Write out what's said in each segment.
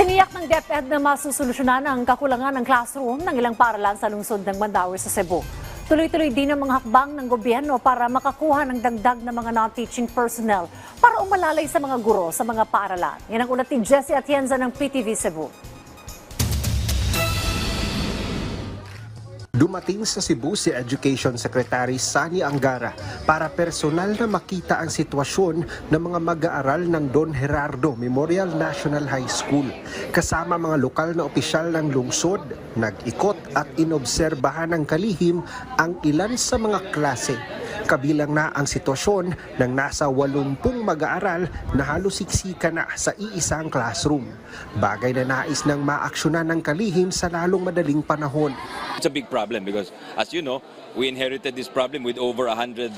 Tiniyak ng DepEd na masusolusyonan ang kakulangan ng classroom ng ilang paaralan sa lungsod ng Mandaue sa Cebu. Tuloy-tuloy din ang mga hakbang ng gobyerno para makakuha ng dagdag na mga non-teaching personnel para umalalay sa mga guro sa mga paaralan. Yan ang ulat ni Jessie Atienza ng PTV Cebu. Dumating sa Cebu si Education Secretary Sani Angara para personal na makita ang sitwasyon ng mga mag-aaral ng Don Gerardo Memorial National High School. Kasama mga lokal na opisyal ng lungsod, nag-ikot at inobserbahan ng kalihim ang ilan sa mga klase. Kabilang na ang sitwasyon ng nasa 80 mag-aaral na halos siksika na sa iisang classroom. Bagay na nais ng maaksyonan ng kalihim sa lalong madaling panahon. It's a big problem because, as you know, we inherited this problem with over 160,000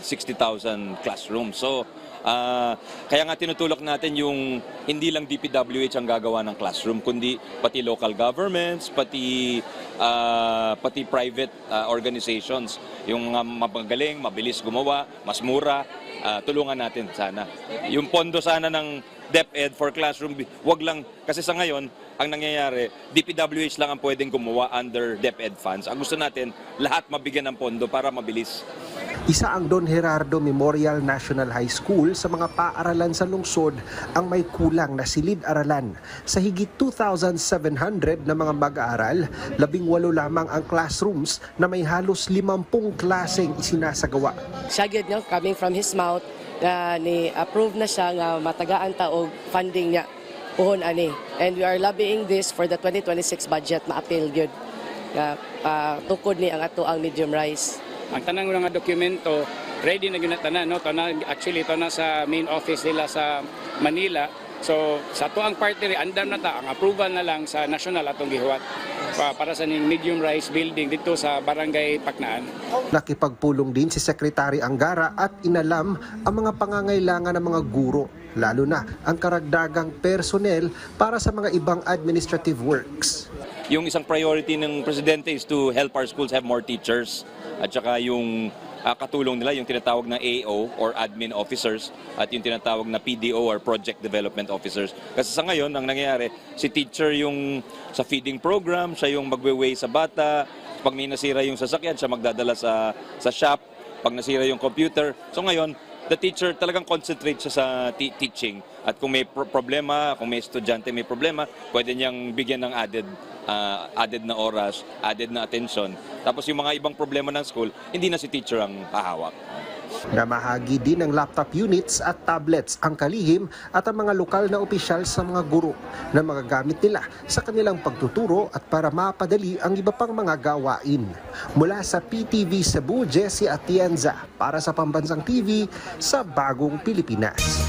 classrooms. So, kaya nga tinutulak natin yung hindi lang DPWH ang gagawa ng classroom, kundi pati local governments, pati private organizations. Yung mapagaling, mabilis gumawa, mas mura, tulungan natin sana. Yung pondo sana ng DepEd for classroom, wag lang, kasi sa ngayon, ang nangyayari, DPWH lang ang pwedeng gumawa under DepEd funds. Ang gusto natin, lahat mabigyan ng pondo para mabilis. Isa ang Don Gerardo Memorial National High School sa mga paaralan sa lungsod ang may kulang na silid-aralan. Sa higit 2,700 na mga mag-aaral, 18 lamang ang classrooms na may halos 50 klaseng isinasagawa. Siya gyud no, coming from his mouth, ni-approve na siya nga matagaan ta og funding niya puhon ani. And we are lobbying this for the 2026 budget, ma-appeal gyud. Tukod ni ang ato ang medium rise. Ang tanang nga dokumento, ready na gyud tanan no, actually ito na sa main office nila sa Manila. So sa to ang party andam na ta, ang approval na lang sa national atong gihuwat para sa medium rise building dito sa Barangay Paknaan. Nakipagpulong din si Secretary Angara at inalam ang mga pangangailangan ng mga guro, lalo na ang karagdagang personnel para sa mga ibang administrative works. Yung isang priority ng Presidente is to help our schools have more teachers at saka yung katulong nila yung tinatawag na AO or admin officers at yung tinatawag na PDO or project development officers. Kasi sa ngayon, ang nangyayari, si teacher yung sa feeding program, siya yung magwe-weigh sa bata, pag may nasira yung sasakyan, siya magdadala sa shop, pag nasira yung computer. So ngayon, the teacher talagang concentrate siya sa teaching. At kung may problema, kung may estudyante may problema, pwede niyang bigyan ng added na oras, added na attention. Tapos yung mga ibang problema ng school, hindi na si teacher ang hahawak. Namahagi din ng laptop units at tablets ang kalihim at ang mga lokal na opisyal sa mga guro na magagamit nila sa kanilang pagtuturo at para mapadali ang iba pang mga gawain. Mula sa PTV Cebu, Jessie Atienza para sa Pambansang TV sa Bagong Pilipinas.